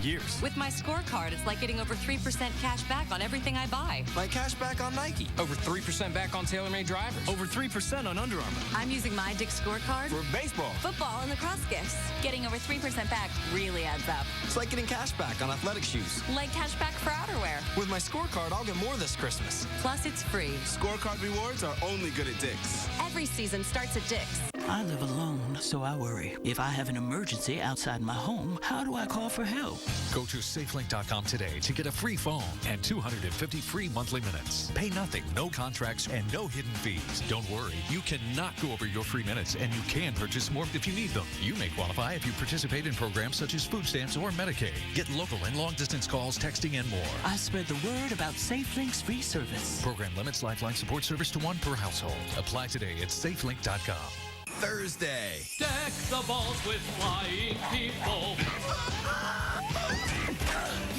years. With my scorecard, it's like getting over 3% cash back on everything I buy. Like cash back on Nike. Over 3% back on TaylorMade drivers. Over 3% on Under Armour. I'm using my Dick's scorecard For baseball. football, and lacrosse gifts. Getting over 3% back really adds up. It's like getting cash back on athletic shoes. Like cash back for outerwear. With my scorecard, I'll get more this Christmas. Plus, it's free. Scorecard rewards are only good at Dick's. Every season starts at Dick's. I live alone, so I worry. If I have an emergency outside my home, how do I call for help? Go to safelink.com today to get a free phone and 250 free monthly minutes. Pay nothing, no contracts, and no hidden fees. Don't worry, you cannot go over your free minutes, and you can purchase more if you need them. You may qualify if you participate in programs such as food stamps or Medicaid. Get local and long-distance calls, texting, and more. I spread the word about SafeLink's free service. Program limits Lifeline support service to 1 per household. Apply today at safelink.com. Thursday. Deck the balls with flying people.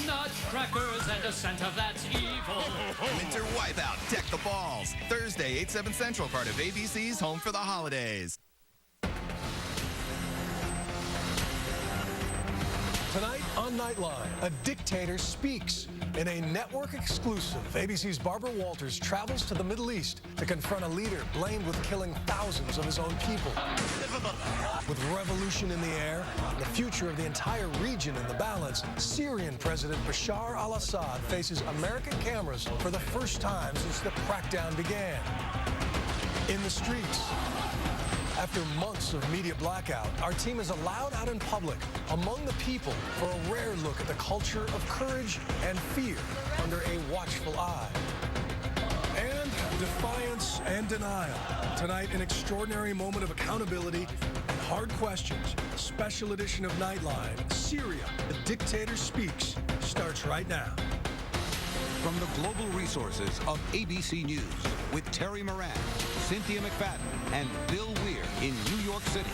Nutcrackers and a Santa that's evil. Winter Wipeout. Deck the balls. Thursday, 8/7 Central, part of ABC's Home for the Holidays. Tonight on Nightline, a dictator speaks. In a network exclusive, ABC's Barbara Walters travels to the Middle East to confront a leader blamed with killing thousands of his own people. With revolution in the air, and the future of the entire region in the balance, Syrian President Bashar al-Assad faces American cameras for the first time since the crackdown began. In the streets, after months of media blackout, our team is allowed out in public among the people for a rare look at the culture of courage and fear under a watchful eye. And defiance and denial. Tonight, an extraordinary moment of accountability and hard questions. Special edition of Nightline, Syria, the Dictator Speaks, starts right now. From the global resources of ABC News with Terry Moran, Cynthia McFadden, and Bill Weir in New York City.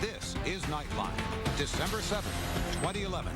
This is Nightline, December 7th, 2011.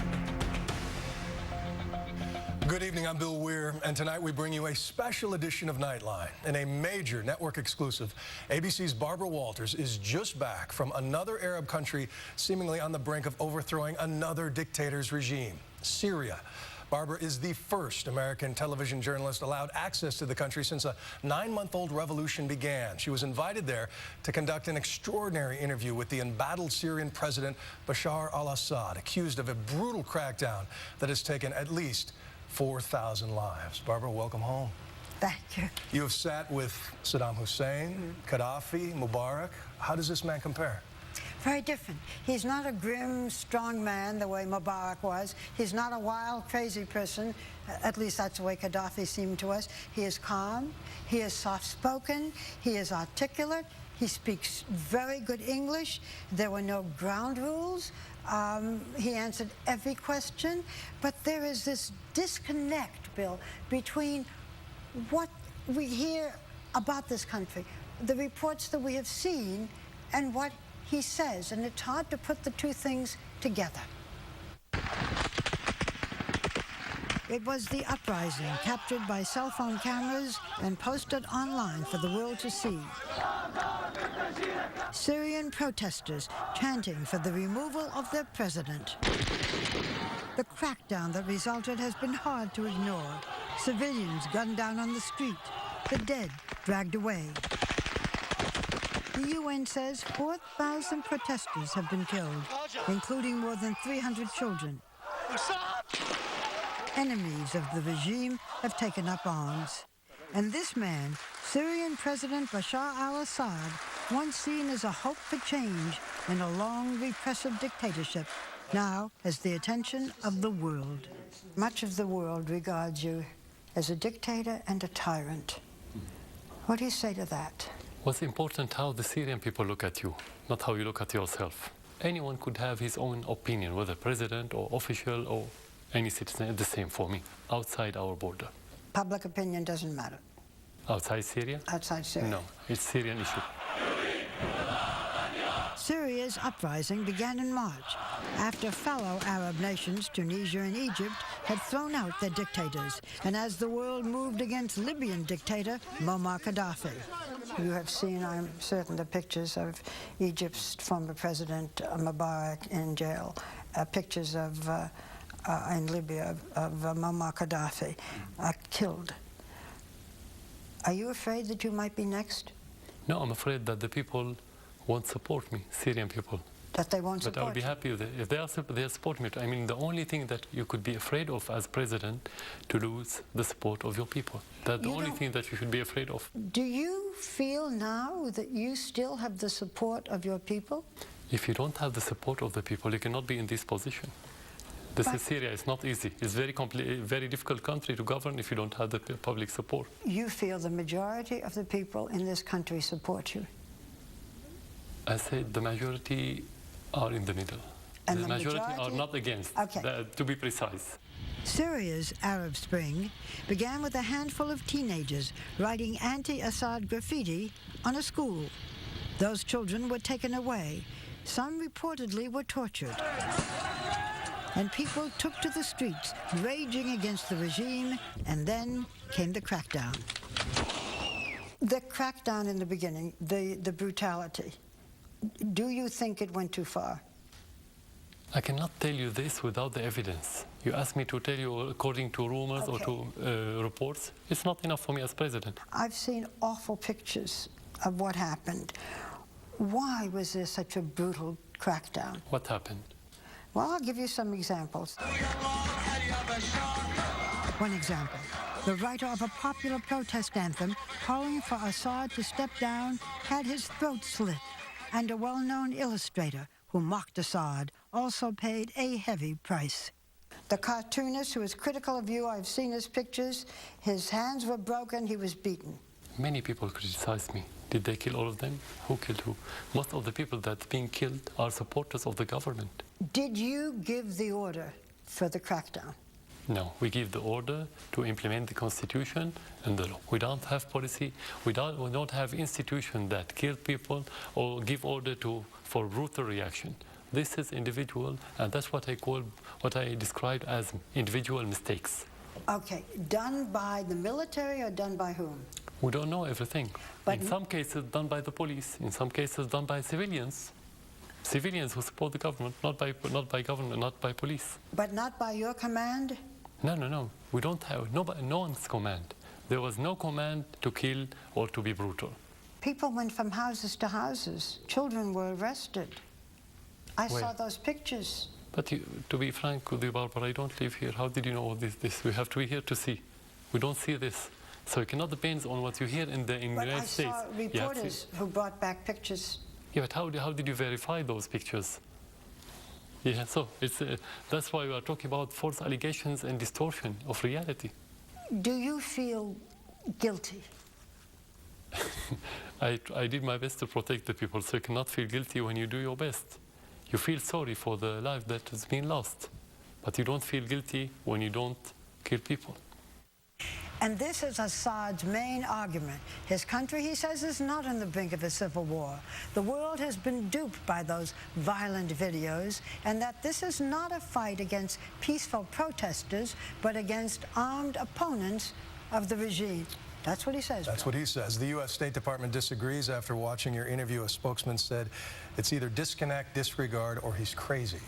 Good evening, I'm Bill Weir, and tonight we bring you a special edition of Nightline. In a major network exclusive, ABC's Barbara Walters is just back from another Arab country seemingly on the brink of overthrowing another dictator's regime, Syria. Barbara is the first American television journalist allowed access to the country since a 9-month-old revolution began. She was invited there to conduct an extraordinary interview with the embattled Syrian president Bashar al-Assad, accused of a brutal crackdown that has taken at least 4,000 lives. Barbara, welcome home. Thank you. You have sat with Saddam Hussein, Gaddafi, Mubarak. How does this man compare? Very different. He's not a grim, strong man the way Mubarak was. He's not a wild, crazy person. At least that's the way Gaddafi seemed to us. He is calm. He is soft-spoken. He is articulate. He speaks very good English. There were no ground rules. He answered every question. But there is this disconnect, Bill, between what we hear about this country, the reports that we have seen, and what he says, and it's hard to put the two things together. It was the uprising captured by cell phone cameras and posted online for the world to see. Syrian protesters chanting for the removal of their president. The crackdown that resulted has been hard to ignore. Civilians gunned down on the street, the dead dragged away. The UN says 4,000 protesters have been killed, including more than 300 children. Enemies of the regime have taken up arms. And this man, Syrian President Bashar al-Assad, once seen as a hope for change in a long repressive dictatorship, now has the attention of the world. Much of the world regards you as a dictator and a tyrant. What do you say to that? What's important how the Syrian people look at you, not how you look at yourself. Anyone could have his own opinion, whether president or official or any citizen, the same for me, outside our border. Public opinion doesn't matter. Outside Syria? Outside Syria. No, it's Syrian issue. Syria's uprising began in March, after fellow Arab nations, Tunisia and Egypt, had thrown out their dictators, and as the world moved against Libyan dictator Muammar Gaddafi. You have seen, I'm certain, the pictures of Egypt's former president Mubarak in jail. pictures of in Libya of Muammar Gaddafi killed. Are you afraid that you might be next? No, I'm afraid that the people won't support me, Syrian people. That they won't support you? But I'll be happy if they support me. I mean, the only thing that you could be afraid of as president, to lose the support of your people. That's the only thing that you should be afraid of. Do you feel now that you still have the support of your people? If you don't have the support of the people, you cannot be in this position. This is Syria. It's not easy. It's very difficult country to govern if you don't have the public support. You feel the majority of the people in this country support you? I said the majority are in the middle. And the majority are not against, to be precise. Syria's Arab Spring began with a handful of teenagers writing anti-Assad graffiti on a school. Those children were taken away. Some reportedly were tortured. And people took to the streets, raging against the regime, and then came the crackdown. The crackdown in the beginning, the brutality, do you think it went too far? I cannot tell you this without the evidence. You ask me to tell you according to rumors or to reports. It's not enough for me as president. I've seen awful pictures of what happened. Why was there such a brutal crackdown? What happened? Well, I'll give you some examples. One example, the writer of a popular protest anthem calling for Assad to step down had his throat slit, and a well-known illustrator who mocked Assad also paid a heavy price. The cartoonist who is critical of you, I've seen his pictures, his hands were broken, he was beaten. Many people criticized me. Did they kill all of them? Who killed who? Most of the people that are being killed are supporters of the government. Did you give the order for the crackdown? No, we give the order to implement the constitution and the law. We don't have policy, we don't have institution that kill people or give order for brutal reaction. This is individual, and that's what I describe as individual mistakes. Okay, done by the military or done by whom? We don't know everything. But in some cases done by the police, in some cases done by civilians. Civilians who support the government, not by government, not by police. But not by your command? No. We don't have no one's command. There was no command to kill or to be brutal. People went from houses to houses. Children were arrested. I saw those pictures. But to be frank with you, Barbara, I don't live here. How did you know all this? We have to be here to see. We don't see this. So it cannot depend on what you hear in the United States. But I saw reporters who brought back pictures. Yeah, but how did you verify those pictures? Yeah, so that's why we are talking about false allegations and distortion of reality. Do you feel guilty? I did my best to protect the people, so you cannot feel guilty when you do your best. You feel sorry for the life that has been lost, but you don't feel guilty when you don't kill people. And this is Assad's main argument. His country, he says, is not on the brink of a civil war. The world has been duped by those violent videos, and that this is not a fight against peaceful protesters, but against armed opponents of the regime. That's what he says. That's what he says. The U.S. State Department disagrees. After watching your interview, a spokesman said it's either disconnect, disregard, or he's crazy.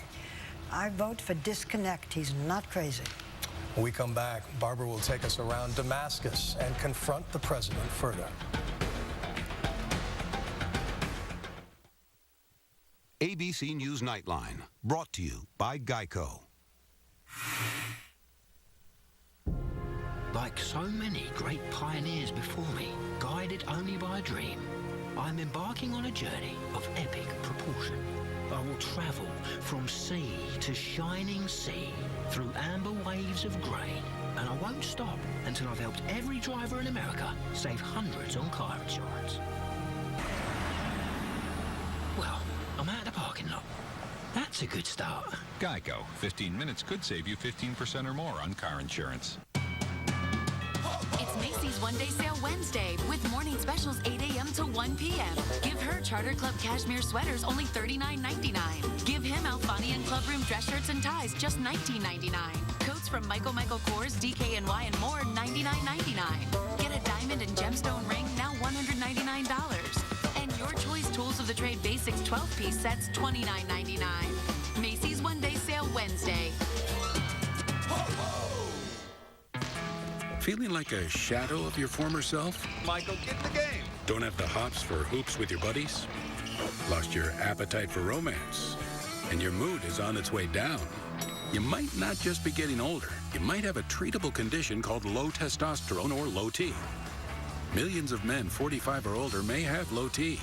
I vote for disconnect. He's not crazy. When we come back, Barbara will take us around Damascus and confront the president further. ABC News Nightline, brought to you by Geico. Like so many great pioneers before me, guided only by a dream, I'm embarking on a journey of epic proportion. I will travel from sea to shining sea, through amber waves of grain, and I won't stop until I've helped every driver in America save hundreds on car insurance. Well, I'm at the parking lot. That's a good start. Geico. 15 minutes could save you 15% or more on car insurance. It's Macy's One Day Sale Wednesday with morning specials 8 a.m. to 1 p.m. Give her Charter Club cashmere sweaters only $39.99. Give him Alfanian Club Room dress shirts and ties just $19.99. Coats from Michael Kors, DKNY, and more $99.99. Get a diamond and gemstone ring now $199. And your choice Tools of the Trade Basics 12-piece sets $29.99. Macy's Macy's one-day sale Wednesday. Feeling like a shadow of your former self? Michael, get in the game. Don't have the hops for hoops with your buddies? Lost your appetite for romance? And your mood is on its way down? You might not just be getting older. You might have a treatable condition called low testosterone or low T. Millions of men 45 or older may have low T.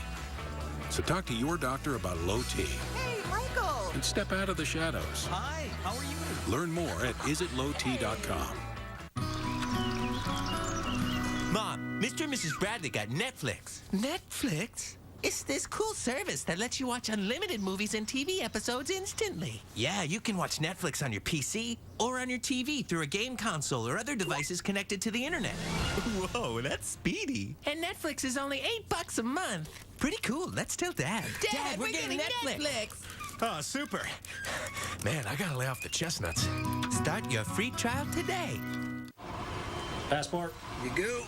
So talk to your doctor about low T. Hey, Michael! And step out of the shadows. Hi, how are you? Learn more at isitlowt.com. Mom, Mr. and Mrs. Bradley got Netflix. Netflix? It's this cool service that lets you watch unlimited movies and TV episodes instantly. Yeah, you can watch Netflix on your PC or on your TV through a game console or other devices connected to the internet. Whoa, that's speedy. And Netflix is only $8 a month. Pretty cool. Let's tell Dad. Dad, we're getting Netflix. Oh, super. Man, I gotta lay off the chestnuts. Start your free trial today. Passport. You go.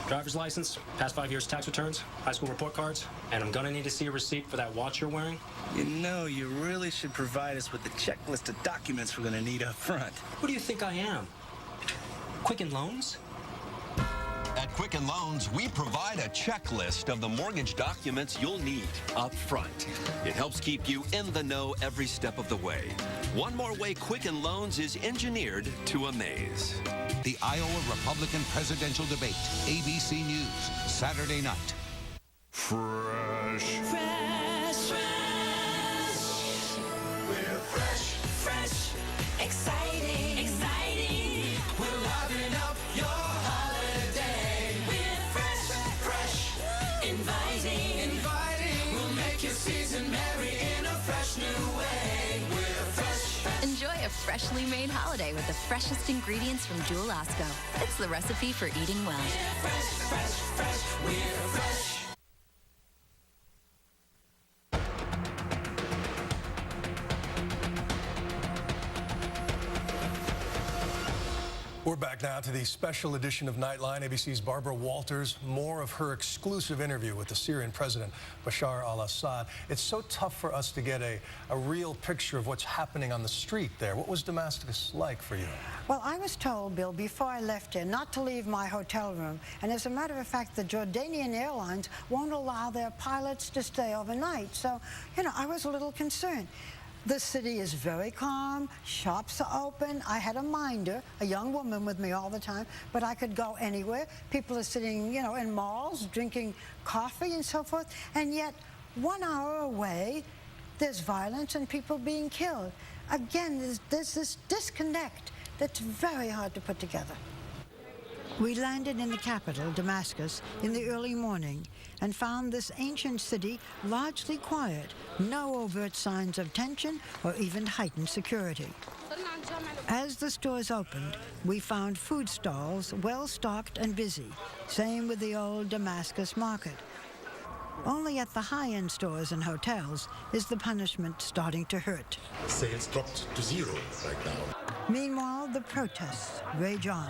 Driver's license, past 5 years tax returns, high school report cards, and I'm gonna need to see a receipt for that watch you're wearing. You know, you really should provide us with the checklist of documents we're gonna need up front. Who do you think I am? Quicken Loans? At Quicken Loans, we provide a checklist of the mortgage documents you'll need up front. It helps keep you in the know every step of the way. One more way Quicken Loans is engineered to amaze. The Iowa Republican presidential debate. ABC News, Saturday night. Fresh. Fresh. Fresh. We're fresh, fresh, exciting, exciting. We're livening up your holiday. We're fresh, fresh, inviting, inviting. We'll make your season merry in a fresh new way. We're fresh. Enjoy a freshly made holiday with the freshest ingredients from Jewel Osco. It's the recipe for eating well. We're fresh, fresh, fresh. We're fresh. We're back now to the special edition of Nightline. ABC's Barbara Walters, more of her exclusive interview with the Syrian President Bashar al-Assad. It's so tough for us to get a real picture of what's happening on the street there. What was Damascus like for you? Well, I was told, Bill, before I left here, not to leave my hotel room. And as a matter of fact, the Jordanian Airlines won't allow their pilots to stay overnight. So, you know, I was a little concerned. The city is very calm, shops are open. I had a minder, a young woman with me all the time, but I could go anywhere. People are sitting, you know, in malls, drinking coffee and so forth. And yet, 1 hour away, there's violence and people being killed. Again, there's this disconnect that's very hard to put together. We landed in the capital, Damascus, in the early morning and found this ancient city largely quiet, no overt signs of tension or even heightened security. As the stores opened, we found food stalls well-stocked and busy. Same with the old Damascus market. Only at the high-end stores and hotels is the punishment starting to hurt. Sales dropped to zero right now. Meanwhile, the protests rage on.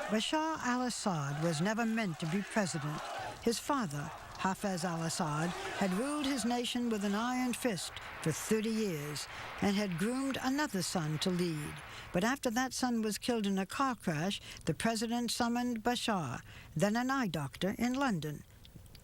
Bashar al-Assad was never meant to be president. His father, Hafez al-Assad, had ruled his nation with an iron fist for 30 years and had groomed another son to lead. But after that son was killed in a car crash, the president summoned Bashar, then an eye doctor in London,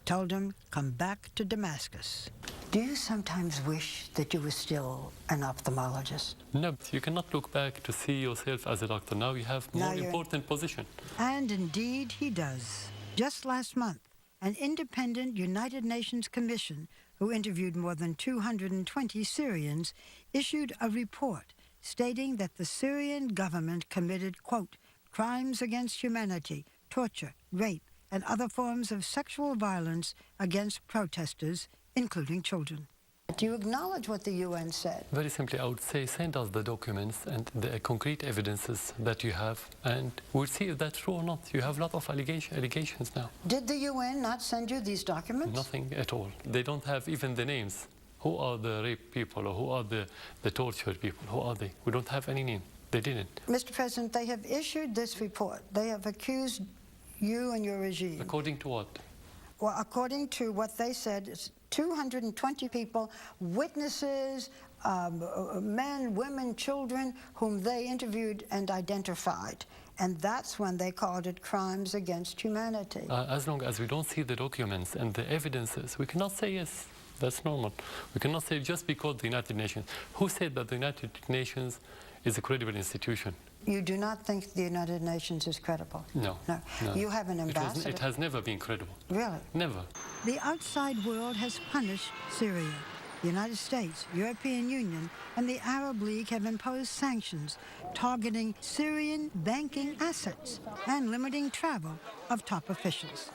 told him, come back to Damascus. Do you sometimes wish that you were still an ophthalmologist? No, you cannot look back to see yourself as a doctor. Now you have more important position. And indeed he does. Just last month, an independent United Nations commission who interviewed more than 220 Syrians issued a report stating that the Syrian government committed, quote, crimes against humanity, torture, rape, and other forms of sexual violence against protesters, including children. Do you acknowledge what the UN said? Very simply, I would say send us the documents and the concrete evidences that you have, and we'll see if that's true or not. You have a lot of allegations now. Did the UN not send you these documents? Nothing at all. They don't have even the names. Who are the rape people or who are the tortured people? Who are they? We don't have any name. They didn't. Mr. President, they have issued this report. They have accused you and your regime. According to what? Well, according to what they said, it's 220 people, witnesses, men, women, children whom they interviewed and identified. And that's when they called it crimes against humanity. As long as we don't see the documents and the evidences, we cannot say yes. That's normal. We cannot say just because the United Nations. Who said that the United Nations is a credible institution? You do not think the United Nations is credible? No. No. You have an ambassador. It has never been credible. Really? Never. The outside world has punished Syria. The United States, European Union, and the Arab League have imposed sanctions targeting Syrian banking assets and limiting travel of top officials.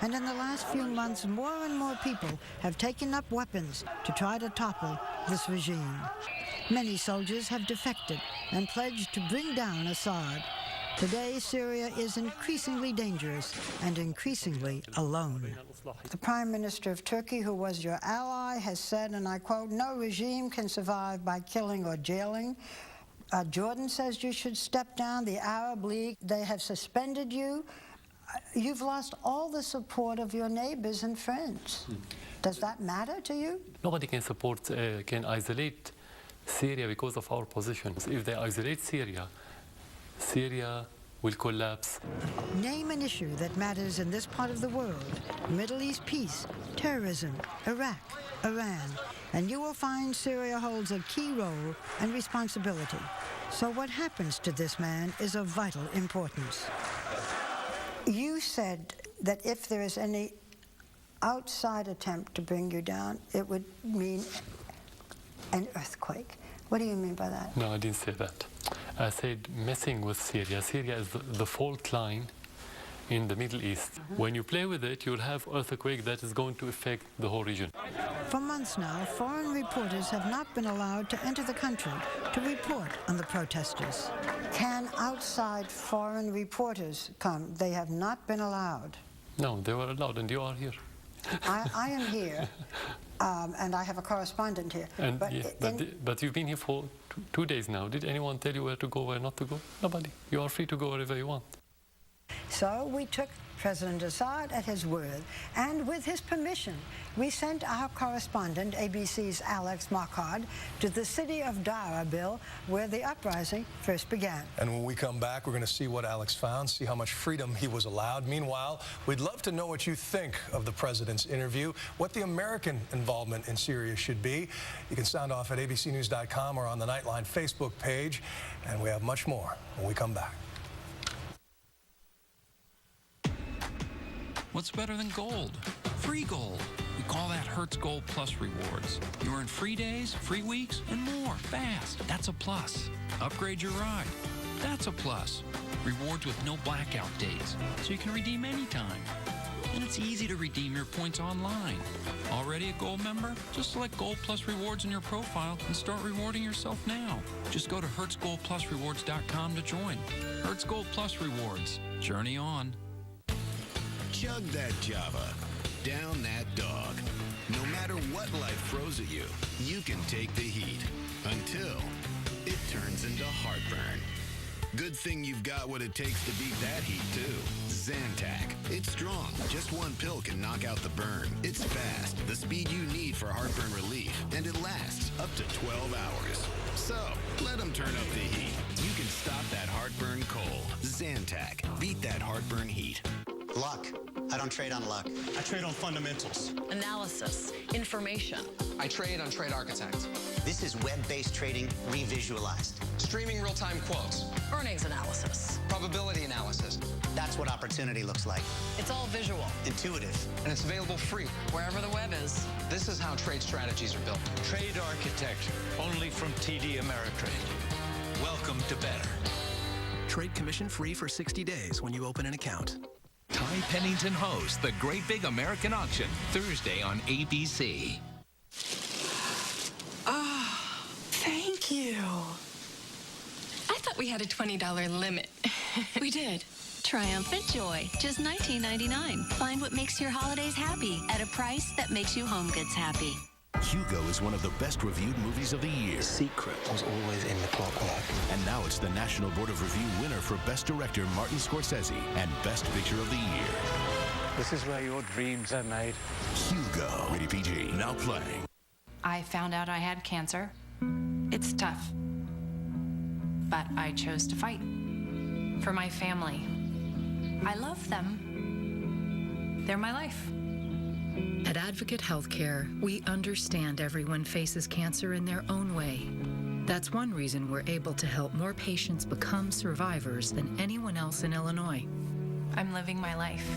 And in the last few months, more and more people have taken up weapons to try to topple this regime. Many soldiers have defected and pledged to bring down Assad. Today, Syria is increasingly dangerous and increasingly alone. The Prime Minister of Turkey, who was your ally, has said, and I quote, "No regime can survive by killing or jailing." Jordan says you should step down. The Arab League, they have suspended you. You've lost all the support of your neighbors and friends. Does that matter to you? Nobody can can isolate Syria because of our positions. If they isolate Syria, Syria will collapse. Name an issue that matters in this part of the world: Middle East peace, terrorism, Iraq, Iran, and you will find Syria holds a key role and responsibility. So what happens to this man is of vital importance. You said that if there is any outside attempt to bring you down, it would mean an earthquake. What do you mean by that? No, I didn't say that. I said messing with Syria. Syria is the fault line in the Middle East. When you play with it, you'll have earthquake that is going to affect the whole region. For months now, foreign reporters have not been allowed to enter the country to report on the protesters. Can outside foreign reporters come? They have not been allowed. No, they were allowed, and you are here. I am here, and I have a correspondent here. And but you've been here for 2 days now. Did anyone tell you where to go, where not to go? Nobody. You are free to go wherever you want. So we took President Assad at his word, and with his permission, we sent our correspondent, ABC's Alex Marquardt, to the city of Dara, Bill, where the uprising first began. And when we come back, we're going to see what Alex found, see how much freedom he was allowed. Meanwhile, we'd love to know what you think of the president's interview, what the American involvement in Syria should be. You can sound off at abcnews.com or on the Nightline Facebook page, and we have much more when we come back. What's better than gold? Free gold. We call that Hertz Gold Plus rewards. You earn free days, free weeks, and more fast. That's a plus. Upgrade your ride. That's a plus. Rewards with no blackout dates, so you can redeem anytime. And it's easy to redeem your points online. Already a gold member? Just select Gold Plus Rewards in your profile and start rewarding yourself now. Just go to HertzGoldPlusRewards.com to join. Hertz Gold Plus Rewards. Journey on. Chug that Java. Down that dog. No matter what life throws at you, you can take the heat. Until it turns into heartburn. Good thing you've got what it takes to beat that heat, too. Zantac. It's strong. Just one pill can knock out the burn. It's fast, the speed you need for heartburn relief, and it lasts up to 12 hours. So, let them turn up the heat. You can stop that heartburn cold. Zantac. Beat that heartburn heat. Luck. I don't trade on luck. I trade on fundamentals. Analysis. Information. I trade on Trade Architect. This is web-based trading revisualized. Streaming real-time quotes. Earnings analysis. Probability analysis. That's what opportunity looks like. It's all visual. Intuitive. And it's available free. Wherever the web is. This is how trade strategies are built. Trade Architect. Only from TD Ameritrade. Welcome to better. Trade commission free for 60 days when you open an account. Ty Pennington hosts The Great Big American Auction, Thursday on ABC. Oh, thank you. I thought we had a $20 limit. We did. Triumphant Joy, just $19.99. Find what makes your holidays happy at a price that makes you home goods happy. Hugo is one of the best reviewed movies of the year. The secret was always in the clockwork. And now it's the National Board of Review winner for Best Director Martin Scorsese and Best Picture of the Year. This is where your dreams are made. Hugo, rated PG, now playing. I found out I had cancer. It's tough. But I chose to fight. For my family. I love them. They're my life. At Advocate Healthcare, we understand everyone faces cancer in their own way. That's one reason we're able to help more patients become survivors than anyone else in Illinois. I'm living my life.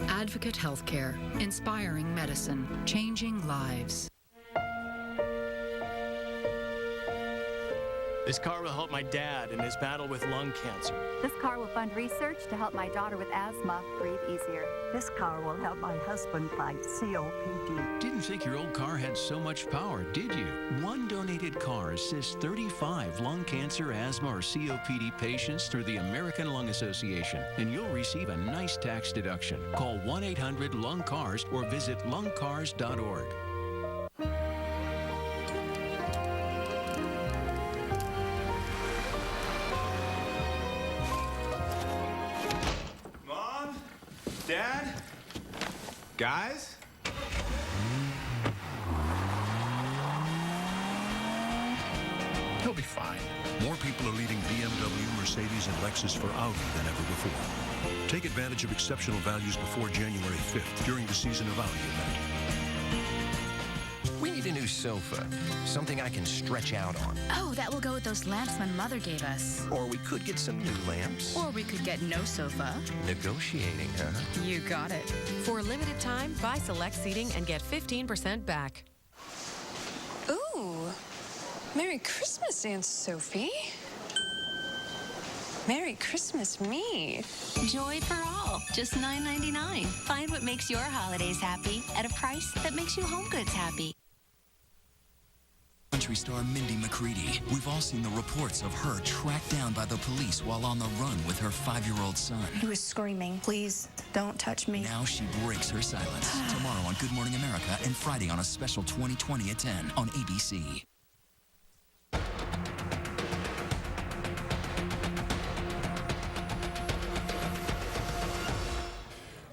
Advocate Healthcare, inspiring medicine, changing lives. This car will help my dad in his battle with lung cancer. This car will fund research to help my daughter with asthma breathe easier. This car will help my husband fight COPD. Didn't think your old car had so much power, did you? One donated car assists 35 lung cancer, asthma, or COPD patients through the American Lung Association, and you'll receive a nice tax deduction. Call 1-800-LUNG-CARS or visit lungcars.org. Dad? Guys? He'll be fine. More people are leaving BMW, Mercedes, and Lexus for Audi than ever before. Take advantage of exceptional values before January 5th during the Season of Audi event. We need a new sofa, something I can stretch out on. Oh, that will go with those lamps my mother gave us. Or we could get some new lamps. Or we could get no sofa. Negotiating, huh? You got it. For a limited time, buy select seating and get 15% back. Ooh, Merry Christmas, Aunt Sophie. Merry Christmas, me. Joy for all, just $9.99. Find what makes your holidays happy at a price that makes you home goods happy. Country star Mindy McCready. We've all seen the reports of her tracked down by the police while on the run with her 5-year-old son. He was screaming, "Please, don't touch me." Now she breaks her silence. Tomorrow on Good Morning America and Friday on a special 2020 at 10 on ABC.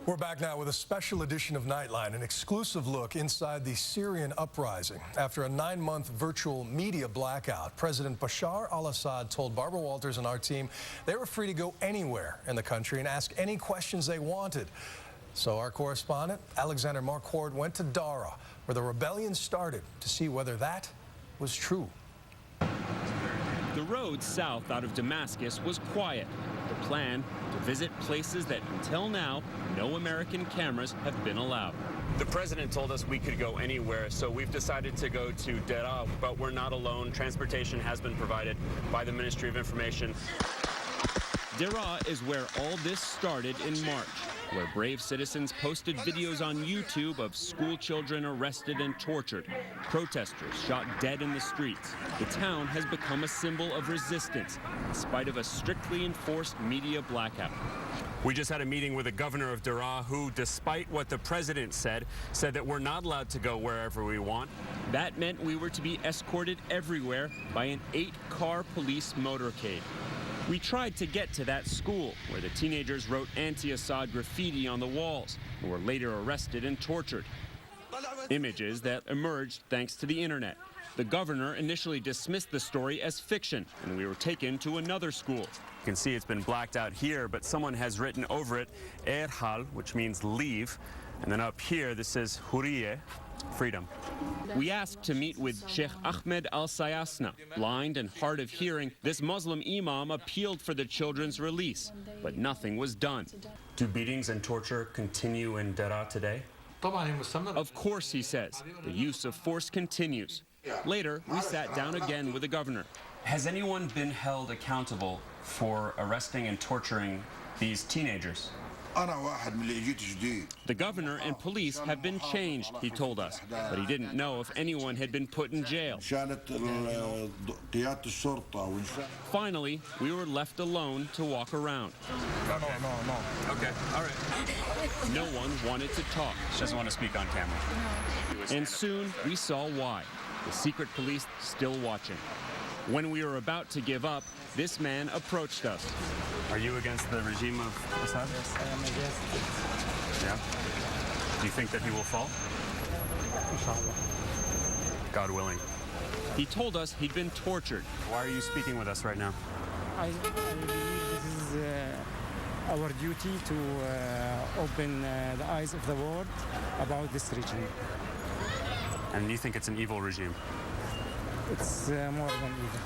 We're back now with a special edition of Nightline, an exclusive look inside the Syrian uprising. After a 9-month virtual media blackout, President Bashar Assad told Barbara Walters and our team they were free to go anywhere in the country and ask any questions they wanted. So our correspondent, Alexander Marquardt, went to Dara, where the rebellion started, to see whether that was true. The road south out of Damascus was quiet. The plan, to visit places that until now, no American cameras have been allowed. The president told us we could go anywhere, so we've decided to go to Deraa, but we're not alone. Transportation has been provided by the Ministry of Information. Deraa is where all this started in March, where brave citizens posted videos on YouTube of school children arrested and tortured, protesters shot dead in the streets. The town has become a symbol of resistance, in spite of a strictly enforced media blackout. We just had a meeting with the governor of Deraa, who, despite what the president said that we're not allowed to go wherever we want. That meant we were to be escorted everywhere by an 8-car police motorcade. We tried to get to that school, where the teenagers wrote anti-Assad graffiti on the walls, and were later arrested and tortured. Images that emerged thanks to the internet. The governor initially dismissed the story as fiction, and we were taken to another school. You can see it's been blacked out here, but someone has written over it, Erhal, which means leave. And then up here, this says Hurriye, freedom. We asked to meet with Sheikh Ahmed al-Sayasna. Blind and hard of hearing, this Muslim imam appealed for the children's release, but nothing was done. Do beatings and torture continue in Deraa today? Of course, he says. The use of force continues. Later, we sat down again with the governor. Has anyone been held accountable for arresting and torturing these teenagers? The governor and police have been changed, he told us, but he didn't know if anyone had been put in jail. Finally, we were left alone to walk around. No. Okay, all right. No one wanted to talk. She doesn't want to speak on camera. And soon we saw why. The secret police still watching. When we were about to give up, this man approached us. Are you against the regime of Assad? Yes, I am against it. Yeah? Do you think that he will fall? Inshallah. God willing. He told us he'd been tortured. Why are you speaking with us right now? I believe this is our duty to open the eyes of the world about this regime. And you think it's an evil regime? It's more than evil.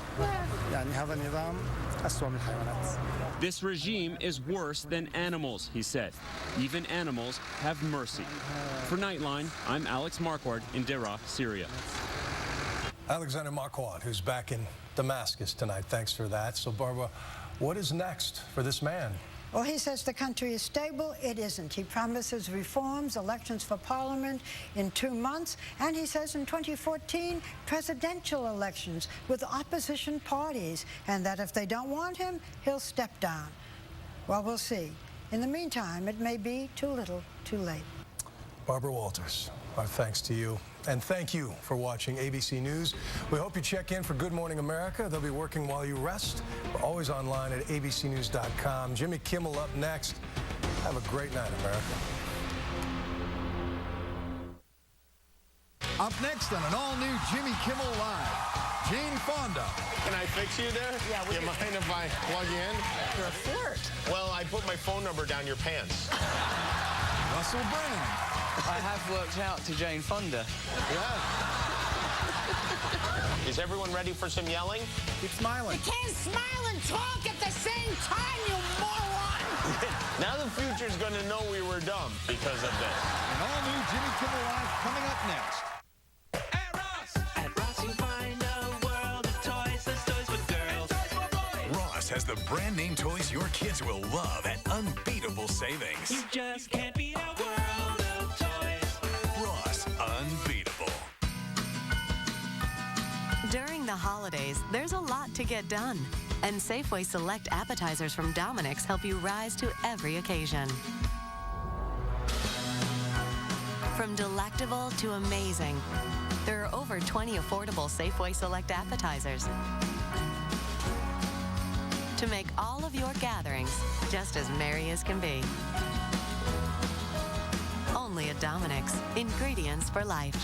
يعني هذا النظام أسوأ من الحيوانات. This regime is worse than animals, he said. Even animals have mercy. For Nightline, I'm Alex Marquardt in Deraa, Syria. Alexander Marquardt, who's back in Damascus tonight. Thanks for that. So, Barbara, what is next for this man? Well, he says the country is stable. It isn't. He promises reforms, elections for parliament in 2 months, and he says in 2014, presidential elections with opposition parties, and that if they don't want him, he'll step down. Well, we'll see. In the meantime, it may be too little, too late. Barbara Walters, our thanks to you. And thank you for watching ABC News. We hope you check in for Good Morning America. They'll be working while you rest. We're always online at abcnews.com. Jimmy Kimmel up next. Have a great night, America. Up next on an all-new Jimmy Kimmel Live, Jane Fonda. Can I fix you there? Yeah, you mind if I plug you in? You're a flirt. Well, I put my phone number down your pants. Russell Brand. I have worked out to Jane Fonda. Yeah. Is everyone ready for some yelling? Keep smiling. You can't smile and talk at the same time, you moron! Now the future's going to know we were dumb because of this. An all-new Jimmy Kimmel Live coming up next. Has the brand name toys your kids will love at unbeatable savings. You just can't beat our world of toys. Ross, unbeatable. During the holidays, there's a lot to get done. And Safeway Select appetizers from Dominic's help you rise to every occasion. From delectable to amazing, there are over 20 affordable Safeway Select appetizers to make all of your gatherings just as merry as can be. Only at Dominic's. Ingredients for life.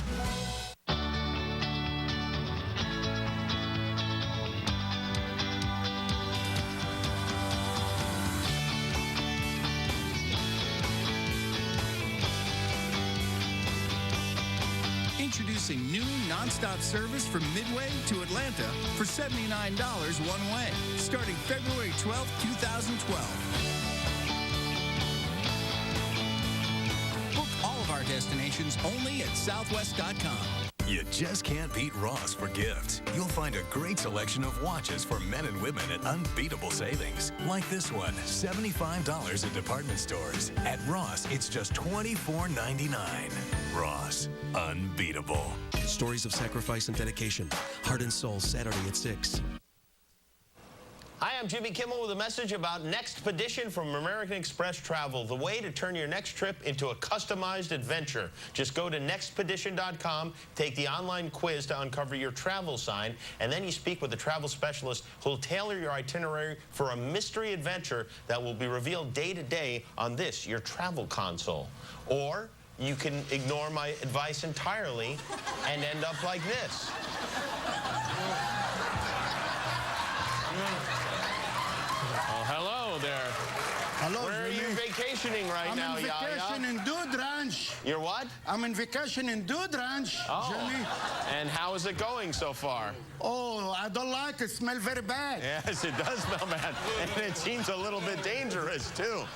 Introducing new nonstop service from Midway to Atlanta for $79 one way, starting February 12, 2012. Book all of our destinations only at Southwest.com. You just can't beat Ross for gifts. You'll find a great selection of watches for men and women at unbeatable savings. Like this one, $75 at department stores. At Ross, it's just $24.99. Ross, unbeatable. Stories of sacrifice and dedication. Heart and Soul, Saturday at 6. Hi, I'm Jimmy Kimmel with a message about Nextpedition from American Express Travel, the way to turn your next trip into a customized adventure. Just go to nextpedition.com, take the online quiz to uncover your travel sign, and then you speak with a travel specialist who will tailor your itinerary for a mystery adventure that will be revealed day to day on this, your travel console. Or you can ignore my advice entirely and end up like this. Oh, hello there. Hello, Where are you vacationing right now, Yaya? I'm on vacation in Dude Ranch. You're what? I'm on vacation in Dude Ranch, Jimmy. And how is it going so far? Oh, I don't like it. It smells very bad. Yes, it does smell bad. And it seems a little bit dangerous, too.